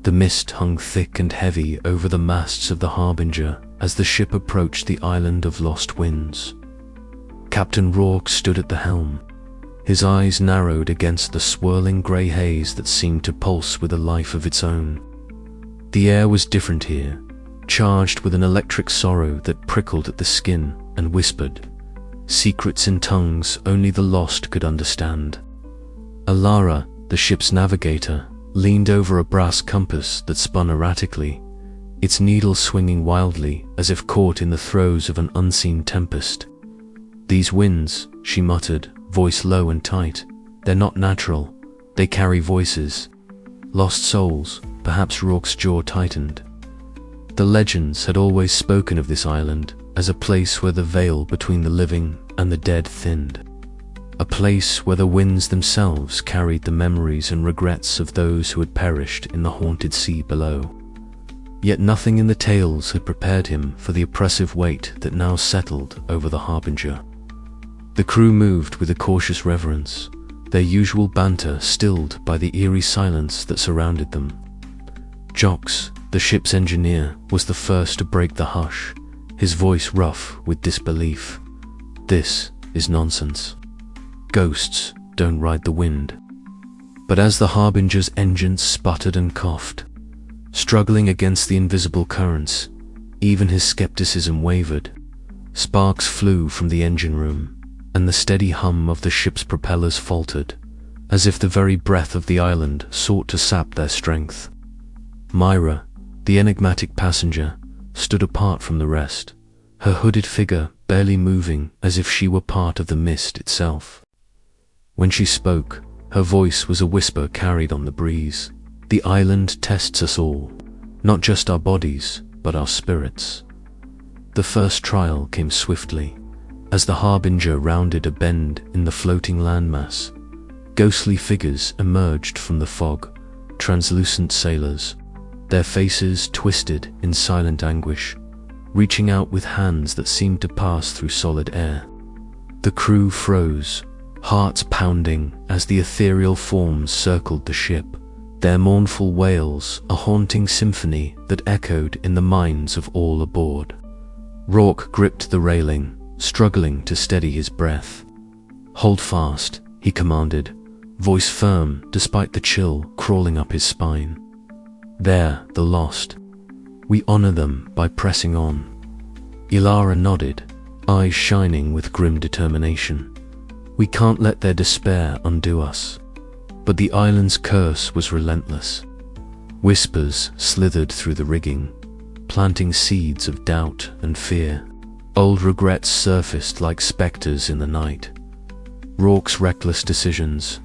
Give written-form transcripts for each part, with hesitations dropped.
The mist hung thick and heavy over the masts of the Harbinger as the ship approached the island of Lost Winds. Captain Rourke stood at the helm, his eyes narrowed against the swirling grey haze that seemed to pulse with a life of its own. The air was different here, charged with an electric sorrow that prickled at the skin and whispered, secrets in tongues only the lost could understand. Alara, the ship's navigator, leaned over a brass compass that spun erratically, its needle swinging wildly as if caught in the throes of an unseen tempest. "These winds," she muttered, voice low and tight, "they're not natural. They carry voices. Lost souls." Perhaps Rourke's jaw tightened. The legends had always spoken of this island as a place where the veil between the living and the dead thinned. A place where the winds themselves carried the memories and regrets of those who had perished in the haunted sea below. Yet nothing in the tales had prepared him for the oppressive weight that now settled over the Harbinger. The crew moved with a cautious reverence, their usual banter stilled by the eerie silence that surrounded them. Jocks, the ship's engineer, was the first to break the hush, his voice rough with disbelief. "This is nonsense. Ghosts don't ride the wind." But as the Harbinger's engines sputtered and coughed, struggling against the invisible currents, even his skepticism wavered. Sparks flew from the engine room, and the steady hum of the ship's propellers faltered, as if the very breath of the island sought to sap their strength. Myra, the enigmatic passenger, stood apart from the rest, her hooded figure barely moving as if she were part of the mist itself. When she spoke, her voice was a whisper carried on the breeze. "The island tests us all, not just our bodies, but our spirits." The first trial came swiftly, as the Harbinger rounded a bend in the floating landmass. Ghostly figures emerged from the fog, translucent sailors, their faces twisted in silent anguish, reaching out with hands that seemed to pass through solid air. The crew froze, hearts pounding as the ethereal forms circled the ship, their mournful wails a haunting symphony that echoed in the minds of all aboard. Rourke gripped the railing, struggling to steady his breath. "Hold fast," he commanded, voice firm despite the chill crawling up his spine. "They're the lost. We honor them by pressing on." Ilara nodded, eyes shining with grim determination. "We can't let their despair undo us." But the island's curse was relentless. Whispers slithered through the rigging, planting seeds of doubt and fear. Old regrets surfaced like specters in the night. Rourke's reckless decisions,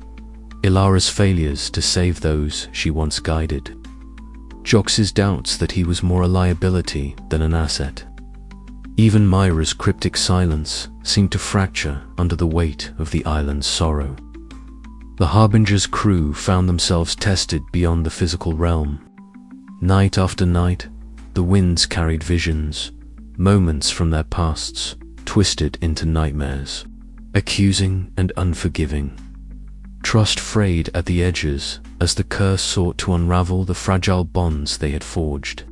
Ilara's failures to save those she once guided, Jox's doubts that he was more a liability than an asset. Even Myra's cryptic silence seemed to fracture under the weight of the island's sorrow. The Harbinger's crew found themselves tested beyond the physical realm. Night after night, the winds carried visions, moments from their pasts, twisted into nightmares, accusing and unforgiving. Trust frayed at the edges as the curse sought to unravel the fragile bonds they had forged.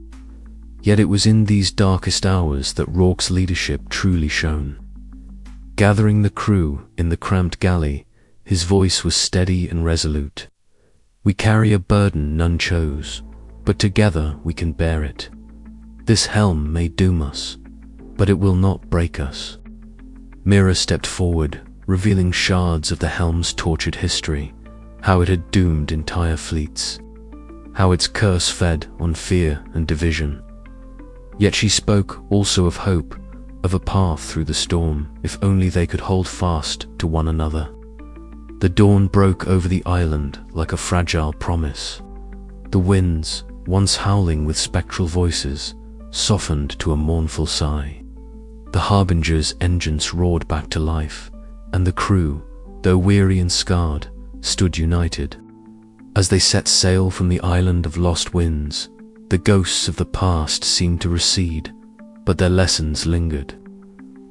Yet it was in these darkest hours that Rourke's leadership truly shone. Gathering the crew in the cramped galley, his voice was steady and resolute. "We carry a burden none chose, but together we can bear it. This helm may doom us, but it will not break us." Mira stepped forward, revealing shards of the helm's tortured history, how it had doomed entire fleets, how its curse fed on fear and division. Yet she spoke also of hope, of a path through the storm, if only they could hold fast to one another. The dawn broke over the island like a fragile promise. The winds, once howling with spectral voices, softened to a mournful sigh. The Harbinger's engines roared back to life, and the crew, though weary and scarred, stood united. As they set sail from the island of Lost Winds, the ghosts of the past seemed to recede, but their lessons lingered.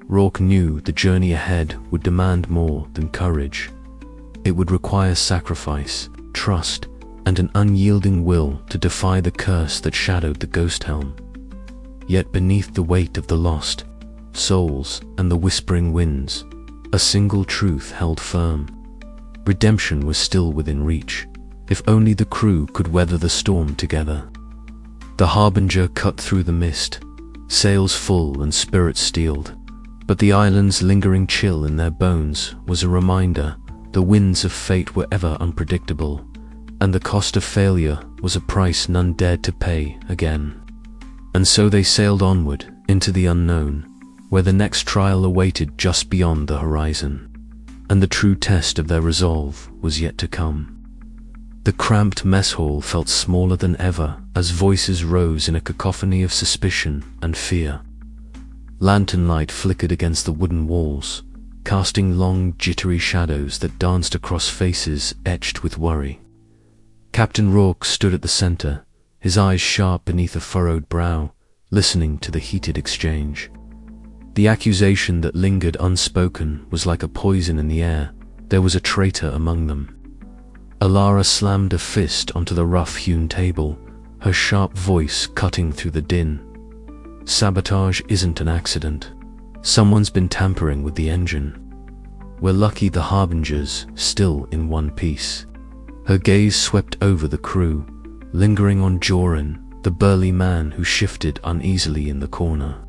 Rourke knew the journey ahead would demand more than courage. It would require sacrifice, trust, and an unyielding will to defy the curse that shadowed the ghost helm. Yet beneath the weight of the lost souls and the whispering winds, a single truth held firm. Redemption was still within reach, if only the crew could weather the storm together. The Harbinger cut through the mist, sails full and spirits steeled, but the island's lingering chill in their bones was a reminder the winds of fate were ever unpredictable, and the cost of failure was a price none dared to pay again. And so they sailed onward into the unknown, where the next trial awaited just beyond the horizon, and the true test of their resolve was yet to come. The cramped mess hall felt smaller than ever as voices rose in a cacophony of suspicion and fear. Lantern light flickered against the wooden walls, casting long, jittery shadows that danced across faces etched with worry. Captain Rourke stood at the center, his eyes sharp beneath a furrowed brow, listening to the heated exchange. The accusation that lingered unspoken was like a poison in the air. There was a traitor among them. Alara slammed a fist onto the rough-hewn table, her sharp voice cutting through the din. Sabotage isn't an accident. Someone's been tampering with the engine. We're lucky the Harbinger's still in one piece. Her gaze swept over the crew, lingering on Joran, the burly man who shifted uneasily in the corner.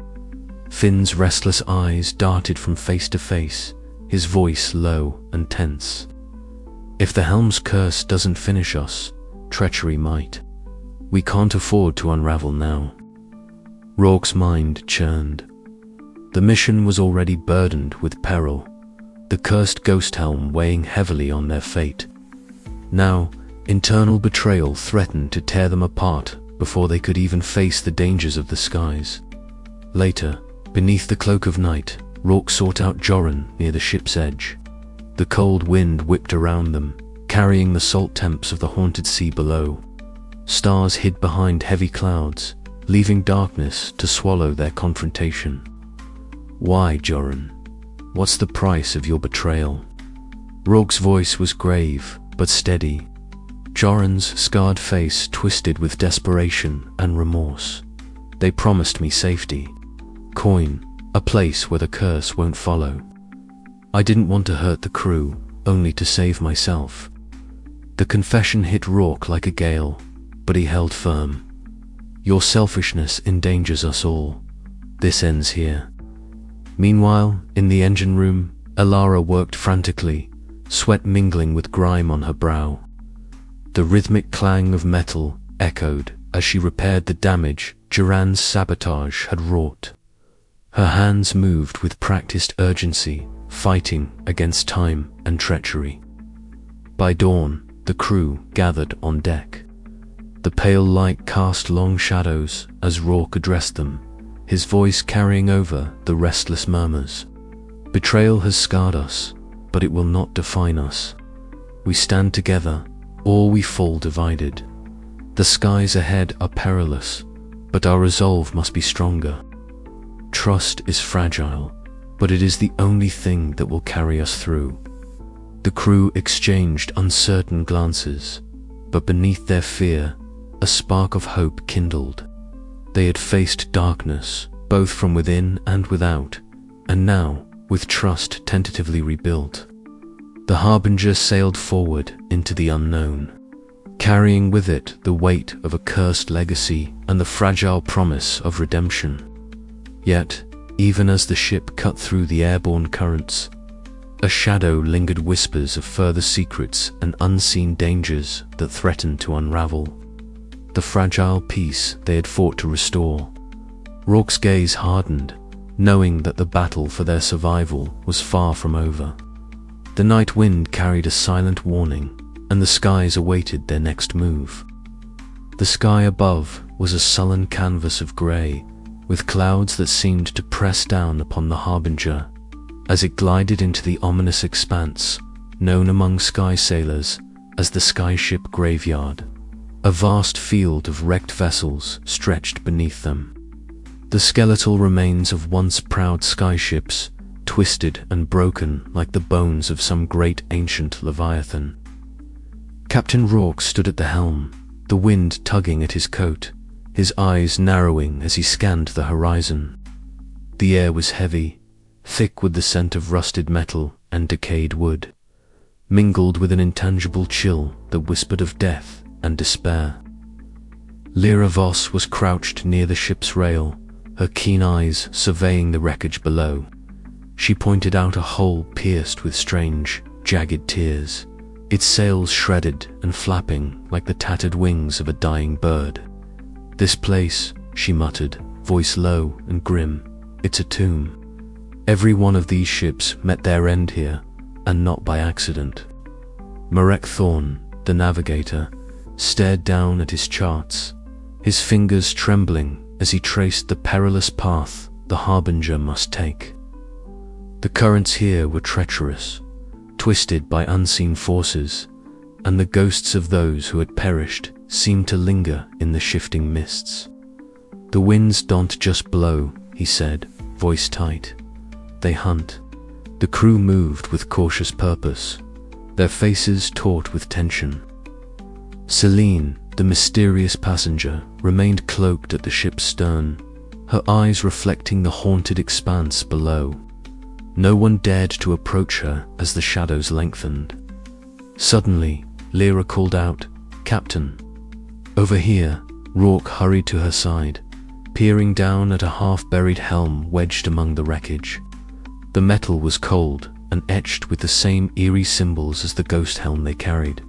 Finn's restless eyes darted from face to face, his voice low and tense. If the Helm's curse doesn't finish us, treachery might. We can't afford to unravel now. Rourke's mind churned. The mission was already burdened with peril, the cursed ghost helm weighing heavily on their fate. Now, internal betrayal threatened to tear them apart before they could even face the dangers of the skies. Later, beneath the cloak of night, Rourke sought out Joran near the ship's edge. The cold wind whipped around them, carrying the salt temps of the haunted sea below. Stars hid behind heavy clouds, leaving darkness to swallow their confrontation. Why, Joran? What's the price of your betrayal? Rourke's voice was grave, but steady. Joran's scarred face twisted with desperation and remorse. They promised me safety. Coin, a place where the curse won't follow. I didn't want to hurt the crew, only to save myself. The confession hit Rourke like a gale, but he held firm. Your selfishness endangers us all. This ends here. Meanwhile, in the engine room, Alara worked frantically, sweat mingling with grime on her brow. The rhythmic clang of metal echoed as she repaired the damage Joran's sabotage had wrought. Her hands moved with practiced urgency, fighting against time and treachery. By dawn, the crew gathered on deck. The pale light cast long shadows as Rourke addressed them, his voice carrying over the restless murmurs. Betrayal has scarred us, but it will not define us. We stand together, or we fall divided. The skies ahead are perilous, but our resolve must be stronger. Trust is fragile, but it is the only thing that will carry us through. The crew exchanged uncertain glances, but beneath their fear, a spark of hope kindled. They had faced darkness, both from within and without, and now, with trust tentatively rebuilt, the Harbinger sailed forward into the unknown, carrying with it the weight of a cursed legacy and the fragile promise of redemption. Yet, even as the ship cut through the airborne currents, a shadow lingered, whispers of further secrets and unseen dangers that threatened to unravel the fragile peace they had fought to restore. Rourke's gaze hardened, knowing that the battle for their survival was far from over. The night wind carried a silent warning, and the skies awaited their next move. The sky above was a sullen canvas of grey, with clouds that seemed to press down upon the Harbinger as it glided into the ominous expanse known among sky sailors as the skyship graveyard. A vast field of wrecked vessels stretched beneath them. The skeletal remains of once proud skyships, twisted and broken like the bones of some great ancient leviathan. Captain Rourke stood at the helm, the wind tugging at his coat, his eyes narrowing as he scanned the horizon. The air was heavy, thick with the scent of rusted metal and decayed wood, mingled with an intangible chill that whispered of death and despair. Lyra Voss was crouched near the ship's rail, her keen eyes surveying the wreckage below. She pointed out a hole pierced with strange, jagged tears, its sails shredded and flapping like the tattered wings of a dying bird. "This place," she muttered, voice low and grim, "it's a tomb. Every one of these ships met their end here, and not by accident." Marek Thorne, the navigator, stared down at his charts, his fingers trembling as he traced the perilous path the Harbinger must take. The currents here were treacherous, twisted by unseen forces, and the ghosts of those who had perished seemed to linger in the shifting mists. "The winds don't just blow," he said, voice tight. "They hunt." The crew moved with cautious purpose, their faces taut with tension. Celine, the mysterious passenger, remained cloaked at the ship's stern, her eyes reflecting the haunted expanse below. No one dared to approach her as the shadows lengthened. Suddenly, Lyra called out, "Captain!" Over here, Rourke hurried to her side, peering down at a half-buried helm wedged among the wreckage. The metal was cold and etched with the same eerie symbols as the ghost helm they carried.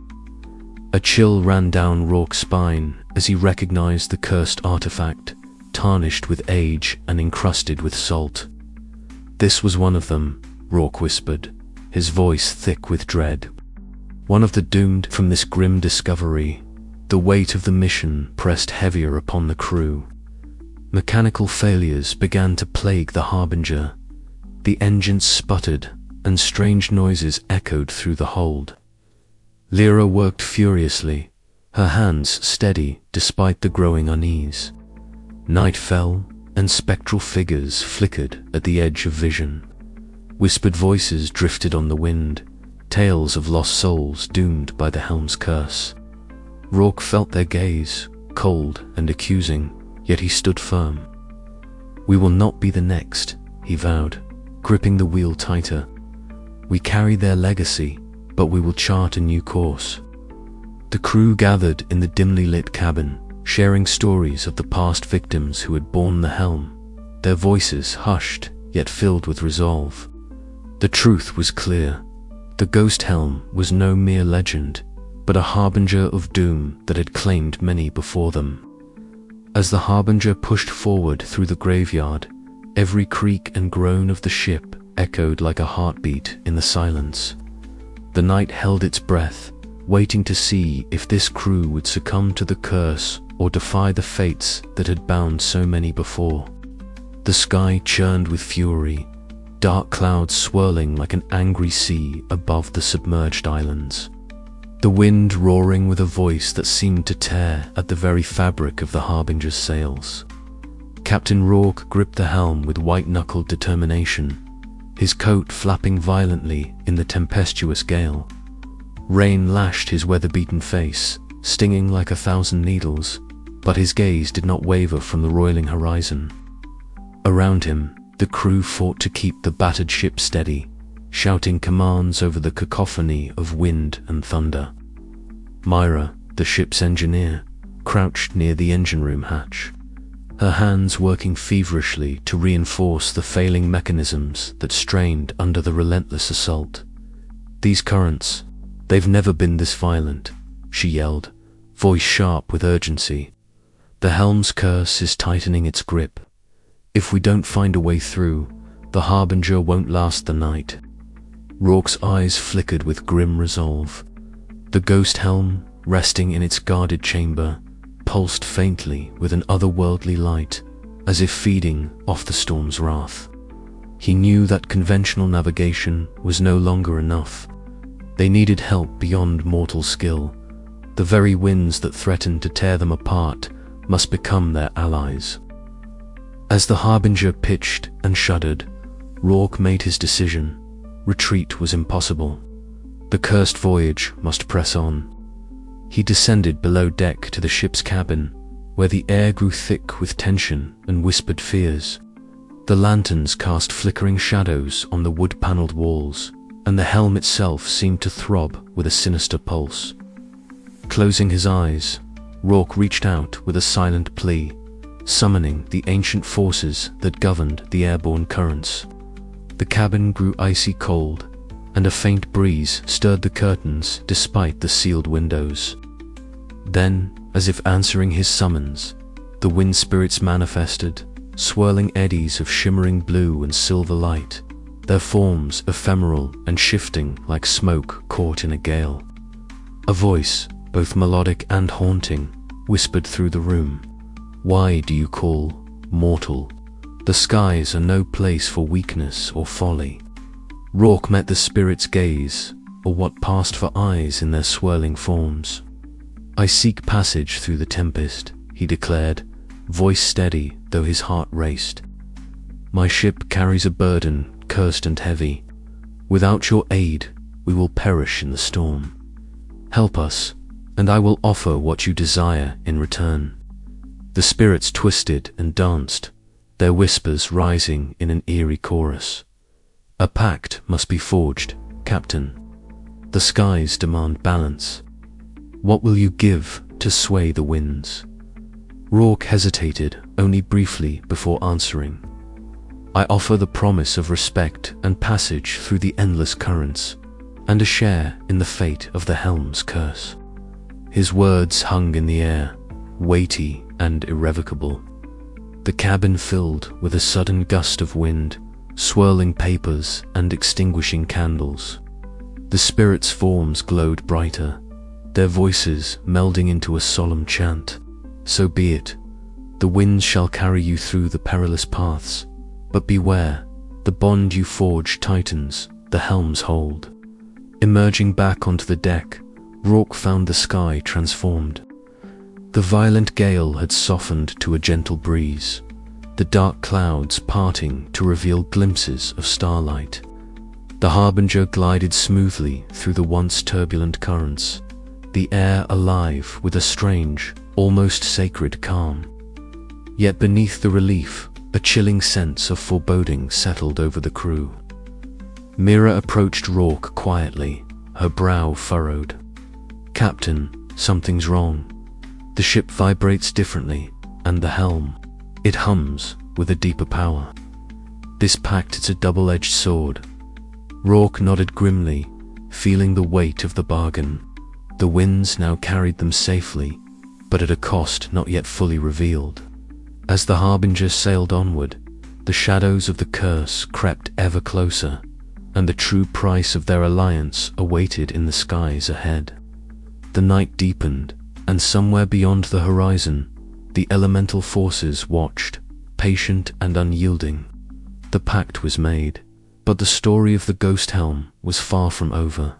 A chill ran down Rourke's spine as he recognized the cursed artifact, tarnished with age and encrusted with salt. "This was one of them," Rourke whispered, his voice thick with dread. "One of the doomed." From this grim discovery, the weight of the mission pressed heavier upon the crew. Mechanical failures began to plague the Harbinger. The engines sputtered, and strange noises echoed through the hold. Lyra worked furiously, her hands steady despite the growing unease. Night fell, and spectral figures flickered at the edge of vision. Whispered voices drifted on the wind, tales of lost souls doomed by the helm's curse. Rourke felt their gaze, cold and accusing, yet he stood firm. "We will not be the next," he vowed, gripping the wheel tighter. "We carry their legacy, but we will chart a new course." The crew gathered in the dimly lit cabin, sharing stories of the past victims who had borne the helm, their voices hushed yet filled with resolve. The truth was clear. The ghost helm was no mere legend, but a harbinger of doom that had claimed many before them. As the Harbinger pushed forward through the graveyard, every creak and groan of the ship echoed like a heartbeat in the silence. The night held its breath, waiting to see if this crew would succumb to the curse or defy the fates that had bound so many before. The sky churned with fury, dark clouds swirling like an angry sea above the submerged islands. The wind roaring with a voice that seemed to tear at the very fabric of the Harbinger's sails. Captain Rourke gripped the helm with white-knuckled determination, his coat flapping violently in the tempestuous gale. Rain lashed his weather-beaten face, stinging like 1,000 needles, but his gaze did not waver from the roiling horizon. Around him, the crew fought to keep the battered ship steady, shouting commands over the cacophony of wind and thunder. Myra, the ship's engineer, crouched near the engine room hatch, her hands working feverishly to reinforce the failing mechanisms that strained under the relentless assault. "These currents, they've never been this violent," she yelled, voice sharp with urgency. "The helm's curse is tightening its grip. If we don't find a way through, the Harbinger won't last the night." Rourke's eyes flickered with grim resolve. The ghost helm, resting in its guarded chamber, pulsed faintly with an otherworldly light, as if feeding off the storm's wrath. He knew that conventional navigation was no longer enough. They needed help beyond mortal skill. The very winds that threatened to tear them apart must become their allies. As the Harbinger pitched and shuddered, Rourke made his decision. Retreat was impossible. The cursed voyage must press on. He descended below deck to the ship's cabin, where the air grew thick with tension and whispered fears. The lanterns cast flickering shadows on the wood-paneled walls, and the helm itself seemed to throb with a sinister pulse. Closing his eyes, Rourke reached out with a silent plea, summoning the ancient forces that governed the airborne currents. The cabin grew icy cold, and a faint breeze stirred the curtains despite the sealed windows. Then, as if answering his summons, the wind spirits manifested, swirling eddies of shimmering blue and silver light, their forms ephemeral and shifting like smoke caught in a gale. A voice, both melodic and haunting, whispered through the room. "Why do you call mortal? The skies are no place for weakness or folly." Rourke met the spirit's gaze, or what passed for eyes in their swirling forms. "I seek passage through the tempest," he declared, voice steady though his heart raced. "My ship carries a burden, cursed and heavy. Without your aid, we will perish in the storm. Help us, and I will offer what you desire in return." The spirits twisted and danced, their whispers rising in an eerie chorus. "A pact must be forged, Captain. The skies demand balance. What will you give to sway the winds?" Rourke hesitated only briefly before answering. "I offer the promise of respect and passage through the endless currents, and a share in the fate of the Helm's curse." His words hung in the air, weighty and irrevocable. The cabin filled with a sudden gust of wind, swirling papers and extinguishing candles. The spirits' forms glowed brighter, their voices melding into a solemn chant. "So be it. The winds shall carry you through the perilous paths, but beware, the bond you forge tightens the helm's hold." Emerging back onto the deck, Rourke found the sky transformed. The violent gale had softened to a gentle breeze, the dark clouds parting to reveal glimpses of starlight. The Harbinger glided smoothly through the once turbulent currents, the air alive with a strange, almost sacred calm. Yet beneath the relief, a chilling sense of foreboding settled over the crew. Mira approached Rourke quietly, her brow furrowed. "Captain, something's wrong. The ship vibrates differently, and the helm, it hums with a deeper power. This pact is a double-edged sword." Rourke nodded grimly, feeling the weight of the bargain. The winds now carried them safely, but at a cost not yet fully revealed. As the Harbinger sailed onward, the shadows of the curse crept ever closer, and the true price of their alliance awaited in the skies ahead. The night deepened, and somewhere beyond the horizon, the elemental forces watched, patient and unyielding. The pact was made, but the story of the ghost helm was far from over.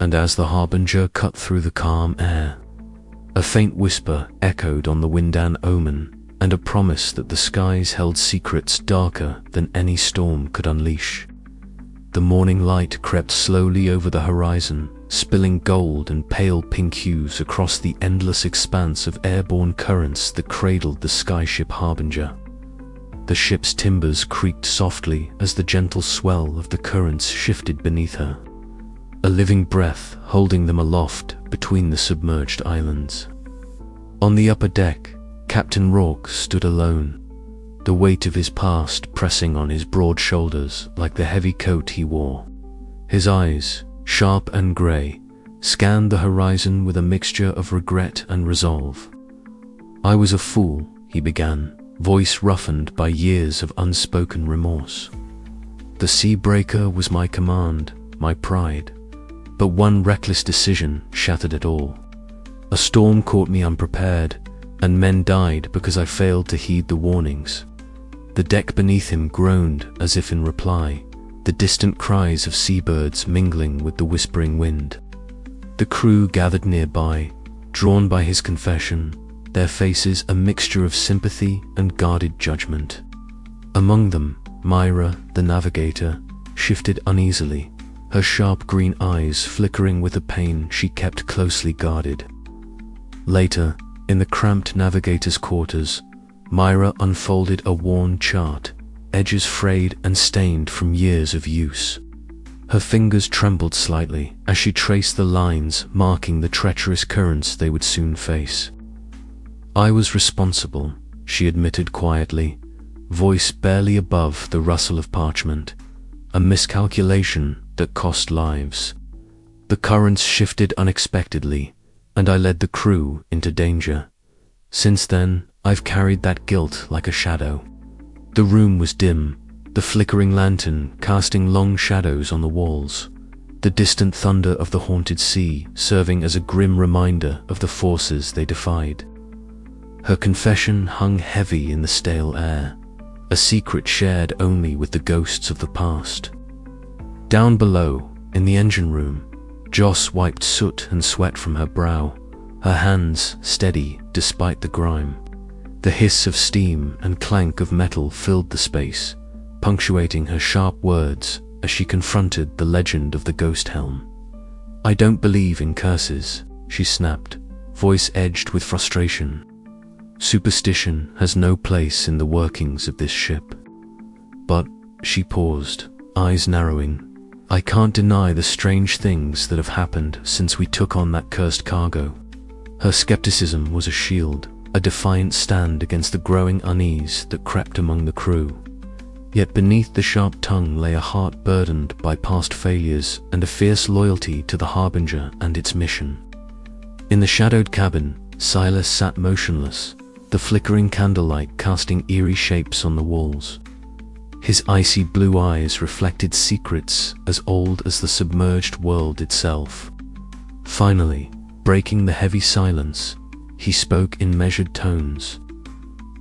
And as the Harbinger cut through the calm air, a faint whisper echoed on the Windan omen, and a promise that the skies held secrets darker than any storm could unleash. The morning light crept slowly over the horizon, spilling gold and pale pink hues across the endless expanse of airborne currents that cradled the skyship Harbinger. The ship's timbers creaked softly as the gentle swell of the currents shifted beneath her, a living breath holding them aloft between the submerged islands. On the upper deck, Captain Rourke stood alone, the weight of his past pressing on his broad shoulders like the heavy coat he wore. His eyes, sharp and grey, scanned the horizon with a mixture of regret and resolve. "I was a fool," he began, voice roughened by years of unspoken remorse. "The sea breaker was my command, my pride, but one reckless decision shattered it all. A storm caught me unprepared, and men died because I failed to heed the warnings." The deck beneath him groaned as if in reply, the distant cries of seabirds mingling with the whispering wind. The crew gathered nearby, drawn by his confession, their faces a mixture of sympathy and guarded judgment. Among them, Myra, the navigator, shifted uneasily, her sharp green eyes flickering with a pain she kept closely guarded. Later, in the cramped navigator's quarters, Myra unfolded a worn chart, edges frayed and stained from years of use. Her fingers trembled slightly as she traced the lines marking the treacherous currents they would soon face. "I was responsible," she admitted quietly, voice barely above the rustle of parchment. "A miscalculation that cost lives. The currents shifted unexpectedly, and I led the crew into danger. Since then, I've carried that guilt like a shadow." The room was dim, the flickering lantern casting long shadows on the walls, the distant thunder of the haunted sea serving as a grim reminder of the forces they defied. Her confession hung heavy in the stale air, a secret shared only with the ghosts of the past. Down below, in the engine room, Joss wiped soot and sweat from her brow, her hands steady despite the grime. The hiss of steam and clank of metal filled the space, punctuating her sharp words as she confronted the legend of the ghost Helm. "I don't believe in curses," she snapped, voice edged with frustration. "Superstition has no place in the workings of this ship." "But," she paused, eyes narrowing, "I can't deny the strange things that have happened since we took on that cursed cargo." Her skepticism was a shield, a defiant stand against the growing unease that crept among the crew. Yet beneath the sharp tongue lay a heart burdened by past failures and a fierce loyalty to the Harbinger and its mission. In the shadowed cabin, Silas sat motionless, the flickering candlelight casting eerie shapes on the walls. His icy blue eyes reflected secrets as old as the submerged world itself. Finally, breaking the heavy silence, he spoke in measured tones.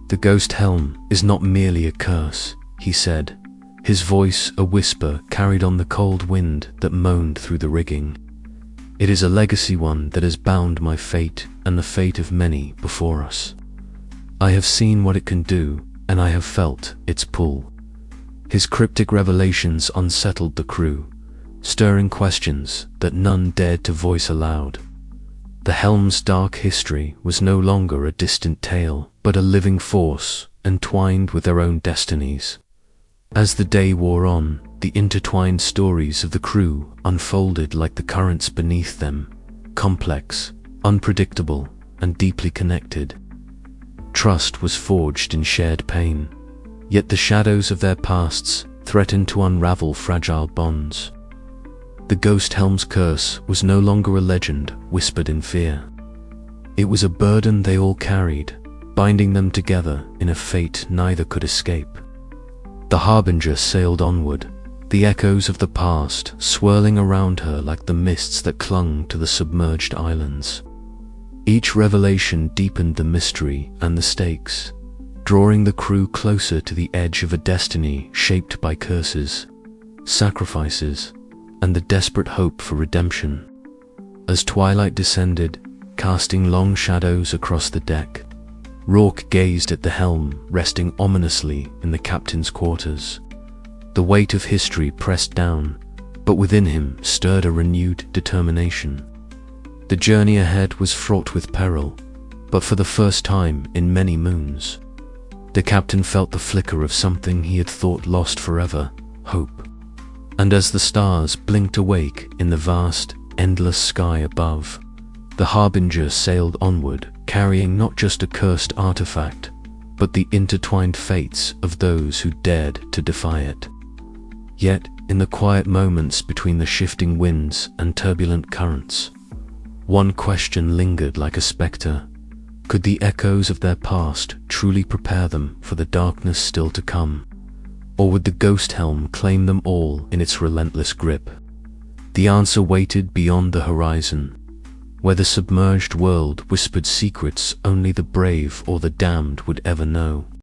"The ghost Helm is not merely a curse," he said, his voice a whisper carried on the cold wind that moaned through the rigging. "It is a legacy one that has bound my fate and the fate of many before us. I have seen what it can do, and I have felt its pull." His cryptic revelations unsettled the crew, stirring questions that none dared to voice aloud. The Helm's dark history was no longer a distant tale, but a living force entwined with their own destinies. As the day wore on, the intertwined stories of the crew unfolded like the currents beneath them, complex, unpredictable, and deeply connected. Trust was forged in shared pain, yet the shadows of their pasts threatened to unravel fragile bonds. The ghost Helm's curse was no longer a legend whispered in fear. It was a burden they all carried, binding them together in a fate neither could escape. The Harbinger sailed onward, the echoes of the past swirling around her like the mists that clung to the submerged islands. Each revelation deepened the mystery and the stakes, drawing the crew closer to the edge of a destiny shaped by curses, sacrifices, and the desperate hope for redemption. As twilight descended, casting long shadows across the deck, Rourke gazed at the helm resting ominously in the captain's quarters. The weight of history pressed down, but within him stirred a renewed determination. The journey ahead was fraught with peril, but for the first time in many moons, the captain felt the flicker of something he had thought lost forever, hope. And as the stars blinked awake in the vast, endless sky above, the Harbinger sailed onward, carrying not just a cursed artifact, but the intertwined fates of those who dared to defy it. Yet, in the quiet moments between the shifting winds and turbulent currents, one question lingered like a spectre. Could the echoes of their past truly prepare them for the darkness still to come? Or would the ghost helm claim them all in its relentless grip? The answer waited beyond the horizon, where the submerged world whispered secrets only the brave or the damned would ever know.